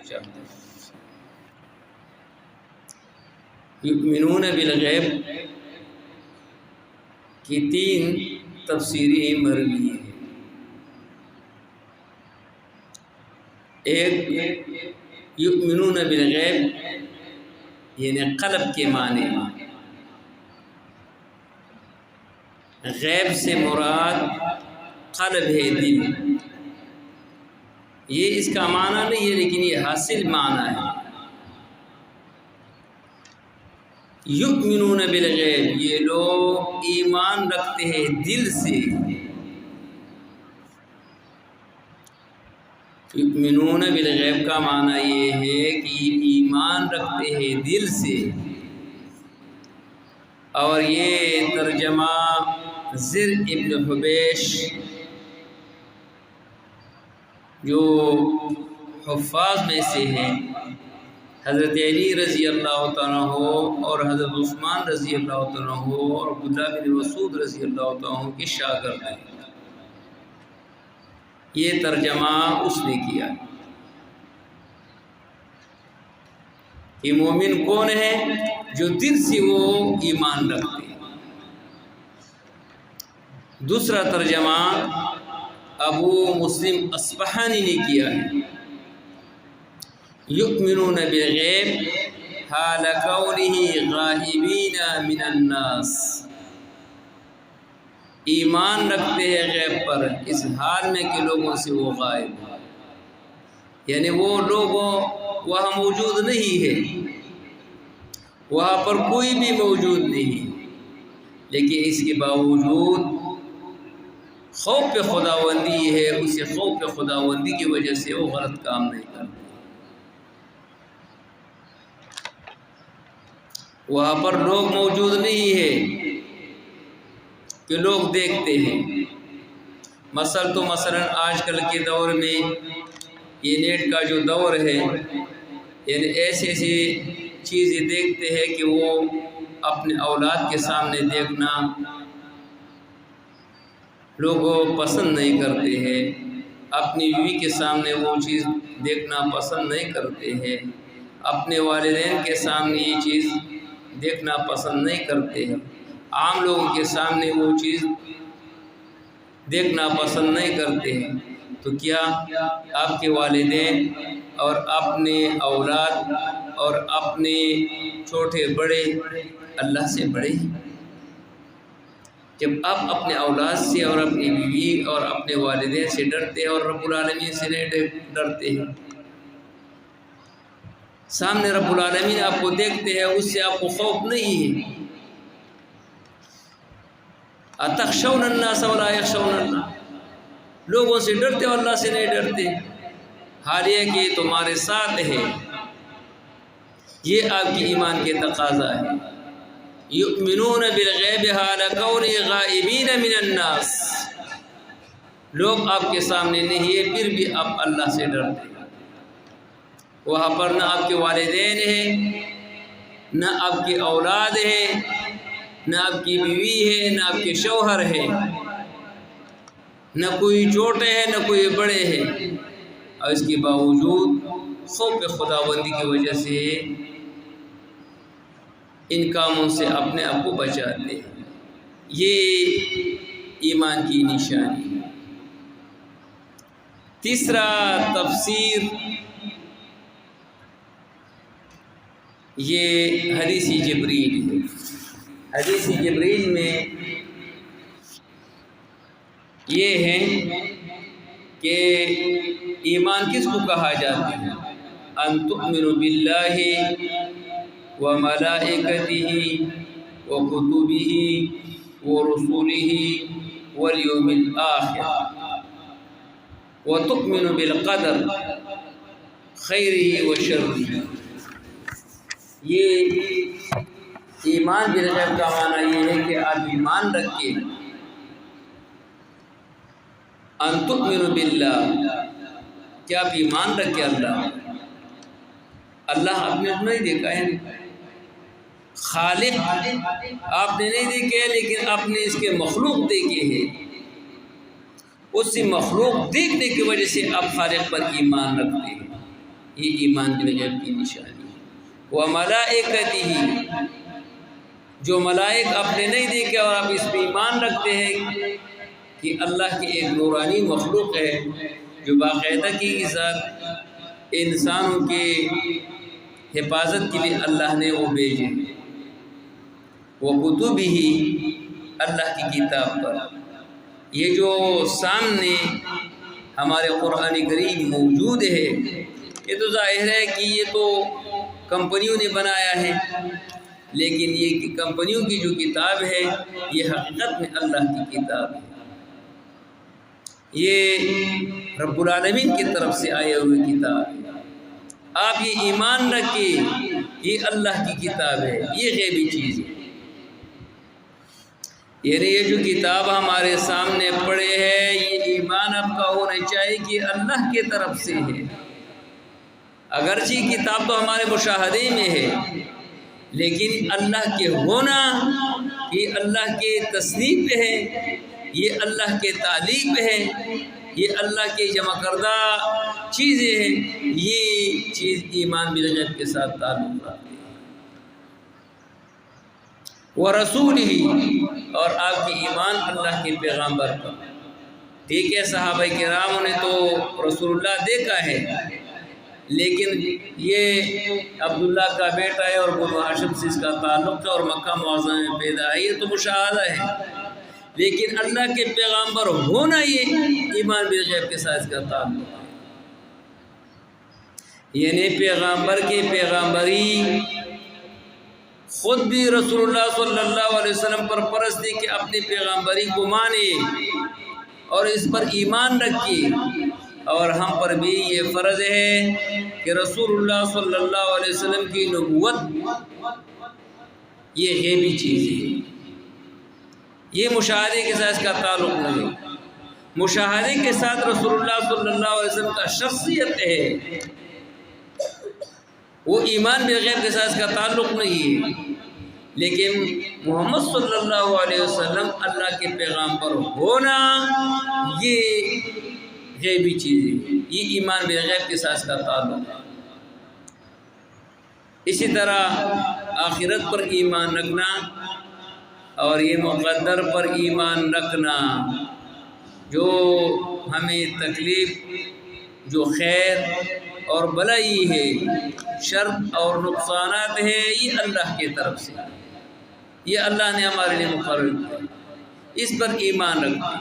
چاہتے ہیں۔ یؤمنون بالغیب کی 3 تفسیری مروی ہیں۔ ایک یؤمنون بالغیب یعنی قلب کے معنی، غیب سے مراد قلب ہے، دل۔ یہ اس کا معنی نہیں ہے لیکن یہ حاصل معنی ہے۔ یؤمنون بالغیب یہ لوگ ایمان رکھتے ہیں دل سے۔ یؤمنون بالغیب کا معنی یہ ہے کہ ایمان رکھتے ہیں دل سے، اور یہ ترجمہ زر ابن حبیش جو حفاظ میں سے ہیں، حضرت علی رضی اللہ تعالیٰ عنہ اور حضرت عثمان رضی اللہ تعالیٰ عنہ اور عبداللہ بن مسعود رضی اللہ تعالیٰ عنہ کے شاگرد ہیں۔ یہ ترجمہ اس نے کیا کہ مومن کون ہے؟ جو دل سے وہ ایمان رکھتے ہیں۔ دوسرا ترجمہ ابو مسلم اصفہانی نے کیا ہے، یؤمنون بالغیب حال کونہ غائبین من الناس، ایمان رکھتے ہیں غیب پر اس حال میں کہ لوگوں سے وہ غائب ہے، یعنی وہ لوگوں وہاں موجود نہیں ہے، وہاں پر کوئی بھی موجود نہیں، لیکن اس کے باوجود خوف خداوندی ہے، اسے خوف خداوندی کی وجہ سے وہ غلط کام نہیں کرتے۔ وہاں پر لوگ موجود نہیں ہے کہ لوگ دیکھتے ہیں۔ مثلا آج کل کے دور میں یہ نیٹ کا جو دور ہے، یعنی ایسی چیزیں دیکھتے ہیں کہ وہ اپنے اولاد کے سامنے دیکھنا لوگ پسند نہیں کرتے ہیں، اپنی بیوی کے سامنے وہ چیز دیکھنا پسند نہیں کرتے ہیں، اپنے والدین کے سامنے یہ چیز دیکھنا پسند نہیں کرتے ہیں، عام لوگوں کے سامنے وہ چیز دیکھنا پسند نہیں کرتے ہیں۔ تو کیا آپ کے والدین اور اپنے اولاد اور اپنے چھوٹے بڑے اللہ سے بڑے ہیں؟ جب آپ اپنے اولاد سے اور اپنی بیوی اور اپنے والدین سے ڈرتے ہیں اور رب العالمین سے نہیں ڈرتے ہیں، سامنے رب العالمین آپ کو دیکھتے ہیں، اس سے آپ کو خوف نہیں ہے۔ اتخشون الناس ولا یخشون اللہ، لوگوں سے ڈرتے اور اللہ سے نہیں ڈرتے، حال یہ کہ تمہارے ساتھ ہے۔ یہ آپ کی ایمان کے تقاضا ہے۔ یؤمنون بالغیب حال کونہ غائبین من الناس، لوگ آپ کے سامنے نہیں ہے پھر بھی آپ اللہ سے ڈرتے ہیں۔ وہاں پر نہ آپ کے والدین ہیں، نہ آپ کی اولاد ہے، نہ آپ کی بیوی ہے، نہ آپ کے شوہر ہے، نہ کوئی چھوٹے ہیں نہ کوئی بڑے ہیں، اور اس کے باوجود خوف خداوندی کی وجہ سے ان کاموں سے اپنے آپ کو بچاتے ہیں۔ یہ ایمان کی نشانی ہے۔ تیسرا تفسیر یہ حدیث جبریل ہے۔ حدیث جبریل میں یہ ہے کہ ایمان کس کو کہا جاتا ہے؟ ان تؤمنوا باللہ وملائکتہ وکتبہ ورسلہ والیوم الآخر وتؤمنوا بالقدر خیرہ وشرہ۔ یہ ایمان بالغیب کا معنی یہ ہے کہ آپ ایمان رکھیں، ان تؤمنوا باللہ، کہ آپ ایمان رکھیں اللہ آپ نے نہیں دیکھا ہے، خالق آپ نے نہیں دیکھے لیکن آپ نے اس کے مخلوق دیکھے ہیں، اس سے مخلوق دیکھنے کی وجہ سے آپ خالق پر ایمان رکھتے ہیں۔ یہ ایمان بالغیب کی نشانی ہے۔ وَمَلَائِكَتِهِ، جو ملائک آپ نے نہیں دیکھے اور آپ اس پہ ایمان رکھتے ہیں کہ اللہ کی ایک نورانی مخلوق ہے جو باقاعدگی کے ساتھ انسانوں کے حفاظت کے لیے اللہ نے وہ بھیجے، وَكُتُبِهِ، اللہ کی کتاب پر۔ یہ جو سامنے ہمارے قرآن کریم موجود ہے، یہ تو ظاہر ہے کہ یہ تو کمپنیوں نے بنایا ہے، لیکن یہ کمپنیوں کی جو کتاب ہے یہ حقیقت میں اللہ کی کتاب ہے، یہ رب العالمین کی طرف سے آئے ہوئے کتاب ہے۔ آپ یہ ایمان رکھیں یہ اللہ کی کتاب ہے، یہ غیبی چیز ہے۔ یعنی یہ جو کتاب ہمارے سامنے پڑے ہے، یہ ایمان آپ کا ہونا چاہیے کہ اللہ کی طرف سے ہے۔ اگرچہ کتاب تو ہمارے مشاہدے میں ہے، لیکن اللہ کے ہونا، یہ اللہ کے تصنیف ہے، یہ اللہ کے تعلیق ہے، یہ اللہ کے جمع کردہ چیزیں ہیں، یہ چیز ایمان بالغیب کے ساتھ تعلق رکھتی ہے۔ وَرَسُولِهِ، اور آپ کی ایمان اللہ کے پیغمبر پر۔ ٹھیک ہے، صحابہ کراموں نے تو رسول اللہ دیکھا ہے، لیکن یہ عبداللہ کا بیٹا ہے اور بنو ہاشم سے اس کا تعلق ہے اور مکہ معظمہ میں پیدا ہے، یہ تو مشاہدہ ہے، لیکن اللہ کے پیغمبر ہونا یہ ایمان بالغیب کے ساتھ اس کا تعلق ہے۔ یعنی پیغمبر کی پیغمبری خود بھی رسول اللہ صلی اللہ علیہ وسلم پر فرض تھی کہ اپنی پیغمبری کو مانے اور اس پر ایمان رکھے، اور ہم پر بھی یہ فرض ہے کہ رسول اللہ صلی اللہ علیہ وسلم کی نبوت یہ غیبی چیز ہے، یہ مشاہدے کے ساتھ اس کا تعلق نہیں۔ مشاہدے کے ساتھ رسول اللہ صلی اللہ علیہ وسلم کا شخصیت ہے، وہ ایمان بالغیب کے ساتھ اس کا تعلق نہیں ہے، لیکن محمد صلی اللہ علیہ وسلم اللہ کے پیغمبر ہونا یہ غیبی چیز ہے، یہ ایمان بالغیب کے ساتھ اس کا تعلق ہے۔ اسی طرح آخرت پر ایمان رکھنا اور یہ مقدر پر ایمان رکھنا، جو ہمیں تکلیف، جو خیر اور بلائی ہے، شر اور نقصانات ہیں، یہ اللہ کی طرف سے، یہ اللہ نے ہمارے لیے مقرر کیا، اس پر ایمان رکھنا،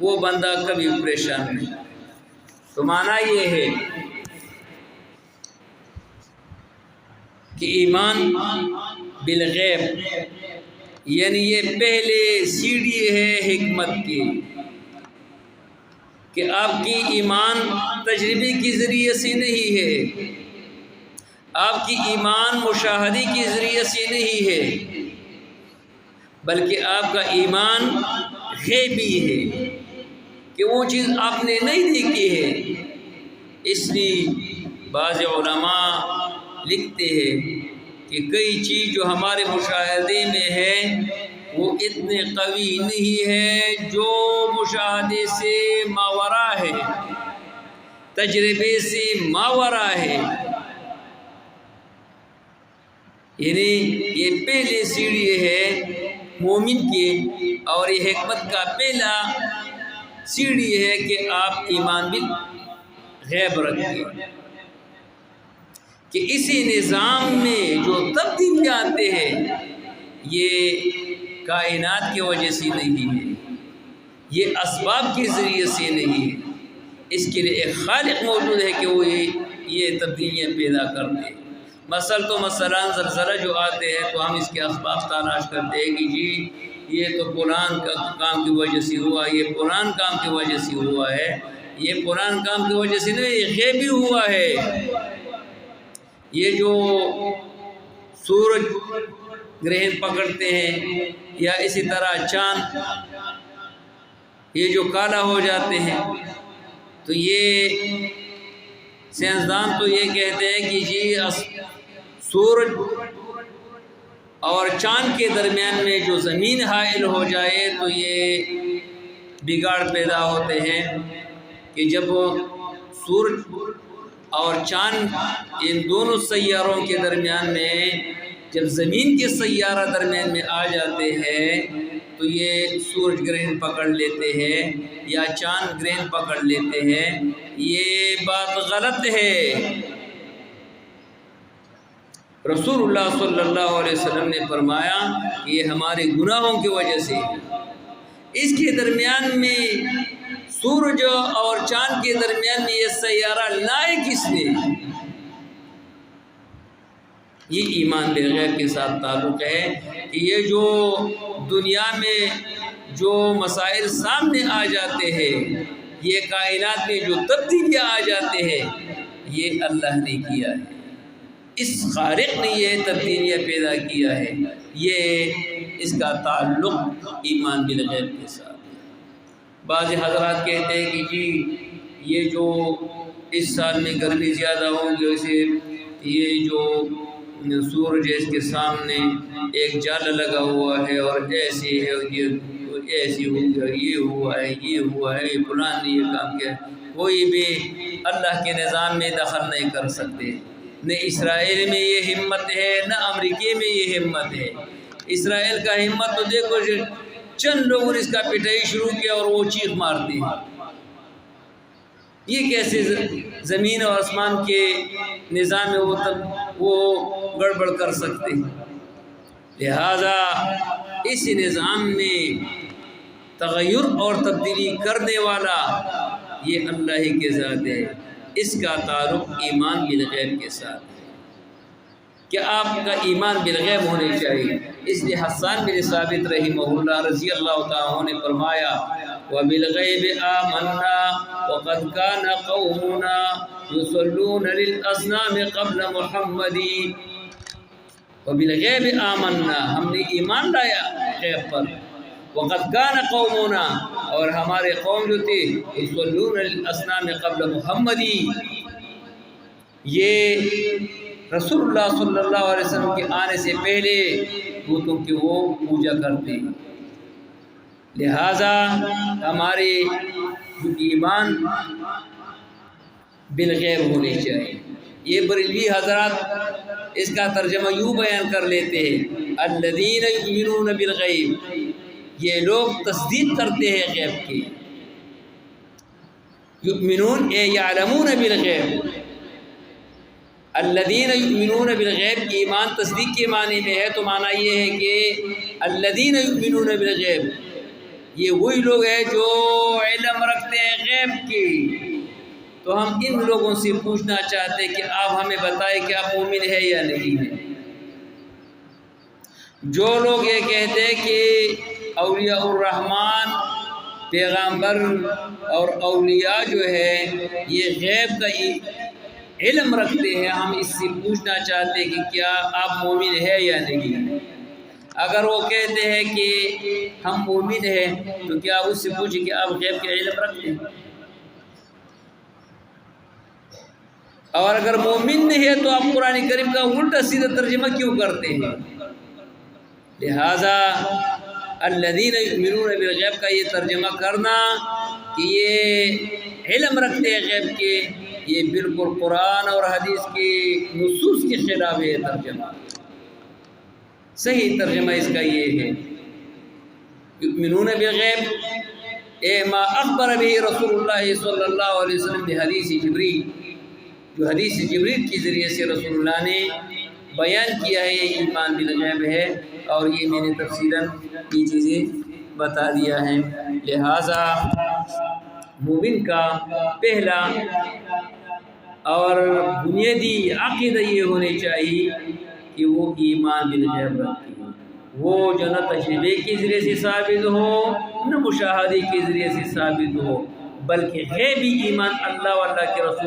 وہ بندہ کبھی پریشان نہیں۔ تو معنی یہ ہے کہ ایمان بالغیب یعنی یہ پہلے سیڑھی ہے حکمت کی، کہ آپ کی ایمان تجربے کے ذریعے سے نہیں ہے، آپ کی ایمان مشاہدے کے ذریعے سے نہیں ہے، بلکہ آپ کا ایمان غیبی ہے، کہ وہ چیز آپ نے نہیں دیکھی ہے۔ اس لیے بعض علماء لکھتے ہیں کہ کئی چیز جو ہمارے مشاہدے میں ہے وہ اتنے قوی نہیں ہے، جو مشاہدے سے ماورا ہے، تجربے سے ماورا ہے۔ یعنی یہ پہلے سیڑھی ہے مومن کی، اور یہ حکمت کا پہلا سیڑھی ہے کہ آپ ایمان بالغیب رکھیں، کہ اسی نظام میں جو تبدیلی آتے ہیں یہ کائنات کی وجہ سے نہیں ہے، یہ اسباب کے ذریعے سے نہیں ہے، اس کے لیے ایک خالق موجود ہے کہ وہ یہ تبدیلیاں پیدا کرتے ہیں۔ مثلاً زلزلہ جو آتے ہیں تو ہم اس کے اسباب تلاش کرتے ہیں کہ جی یہ تو فلان کام کی وجہ سے ہوا، یہ فلان کام کی وجہ سے ہوا ہے، یہ فلان کام کی وجہ سے نہیں، یہ غیبی ہوا ہے۔ یہ جو سورج گرہن پکڑتے ہیں یا اسی طرح چاند یہ جو کالا ہو جاتے ہیں، تو یہ سائنسدان تو یہ کہتے ہیں کہ جی سورج اور چاند کے درمیان میں جو زمین حائل ہو جائے تو یہ بگاڑ پیدا ہوتے ہیں، کہ جب سورج اور چاند، ان دونوں سیاروں کے درمیان میں جب زمین کے سیارہ درمیان میں آ جاتے ہیں تو یہ سورج گرہن پکڑ لیتے ہیں یا چاند گرہن پکڑ لیتے ہیں، یہ بات غلط ہے۔ رسول اللہ صلی اللہ علیہ وسلم نے فرمایا کہ یہ ہمارے گناہوں کی وجہ سے، اس کے درمیان میں سورج اور چاند کے درمیان میں یہ سیارہ لائے کس نے؟ یہ ایمان بالغیب کے ساتھ تعلق ہے کہ یہ جو دنیا میں جو مسائل سامنے آ جاتے ہیں، یہ کائنات میں جو تبدیلیاں آ جاتے ہیں، یہ اللہ نے کیا ہے، اس خالق نے یہ تبدیلیاں پیدا کیا ہے، یہ اس کا تعلق ایمان بالغیب کے ساتھ ہے۔ بعض حضرات کہتے ہیں کہ جی یہ جو اس سال میں گرمی زیادہ ہوگی، ویسے یہ جو سورج ہے اس کے سامنے ایک جال لگا ہوا ہے اور ایسے ہے، یہ ایسی ہو گیا، یہ ہوا ہے، یہ ہوا ہے، فلاں نے یہ کام کیا۔ کوئی بھی اللہ کے نظام میں دخل نہیں کر سکتے، نہ اسرائیل میں یہ ہمت ہے نہ امریکہ میں یہ ہمت ہے۔ اسرائیل کا ہمت تو دیکھو، چند لوگوں نے اس کا پٹائی شروع کیا اور وہ چیخ مارتے ہیں۔ یہ کیسے زمین اور آسمان کے نظام میں وہ گڑبڑ کر سکتے ہیں؟ لہذا اس نظام میں تغیر اور تبدیلی کرنے والا یہ اللہ ہی کے ذات ہے، اس کا تعلق ایمان بالغیب کے ساتھ ہے کہ آپ کا ایمان بالغیب ہونے چاہیے۔ اس لیے حسان بن ثابت رحمہ اللہ رضی اللہ تعالیٰ عنہ نے فرمایا وَبِالْغَيْبِ آمَنَّا وَقَدْ كَانَ قَوْمُنَا يُصَلُّونَ لِلْأَصْنَامِ قَبْلَ مُحَمَّدِ۔ وَبِالْغَيْبِ آمَنَّا، ہم نے ایمان لایا غیب پر، وَقَدْ كَانَ قَوْمُنَا، اور ہمارے قوم جو تھے يُصَلُّونَ لِلْأَصْنَامِ قَبْلَ مُحَمَّدِ، یہ رسول اللہ صلی اللہ علیہ وسلم کے آنے سے پہلے بتوں کی وہ پوجا کرتے ہیں۔ لہذا ہمارے ایمان بالغیب ہونے چاہیے۔ یہ بریلوی حضرات اس کا ترجمہ یوں بیان کر لیتے ہیں الذین یؤمنون بالغیب، یہ لوگ تصدیق کرتے ہیں غیب کی۔ یؤمنون اے یعلمون بالغیب، الذین یؤمنون بالغیب، ایمان تصدیق کے معنی میں ہے، تو معنی یہ ہے کہ الذین یؤمنون بالغیب، یہ وہی لوگ ہیں جو علم رکھتے ہیں غیب کی۔ تو ہم ان لوگوں سے پوچھنا چاہتے ہیں کہ آپ ہمیں بتائیں کہ آپ مومن ہے یا نہیں ہے۔ جو لوگ یہ کہتے ہیں کہ اولیاء الرحمن، پیغمبر اور اولیاء جو ہے یہ غیب کا علم رکھتے ہیں، ہم اس سے پوچھنا چاہتے ہیں کہ کیا آپ مومن ہے یا نہیں۔ اگر وہ کہتے ہیں کہ ہم مومن ہیں تو کیا اس سے پوچھیں کہ آپ غیب کے علم رکھتے ہیں؟ اور اگر مومن نہیں ہے تو آپ قرآن کریم کا الٹا سیدھا ترجمہ کیوں کرتے ہیں؟ لہذا الذین یؤمنون بالغیب کا یہ ترجمہ کرنا کہ یہ علم رکھتے ہیں غیب کے، یہ بالکل قرآن اور حدیث کی نصوص کے خلاف ہے۔ ترجمہ صحیح ترجمہ اس کا یہ ہے یؤمنون بالغیب اے ما اخبر به رسول اللہ صلی اللہ علیہ وسلم بحدیث جبریل، جو حدیث جبریل کے ذریعے سے رسول اللہ نے بیان کیا ہے، یہ ایمان بالغیب ہے، اور یہ میں نے تفصیلاً یہ چیزیں بتا دیا ہے۔ لہٰذا مومن کا پہلا اور بنیادی عقیدہ یہ ہونے چاہیے کہ وہ ایمان بالغیب رکھتی ہے، وہ جو نہ تجربے کے ذریعے سے ثابت ہو نہ مشاہدے کے ذریعے سے ثابت ہو، بلکہ غیبی ایمان اللہ و اللہ کے رسول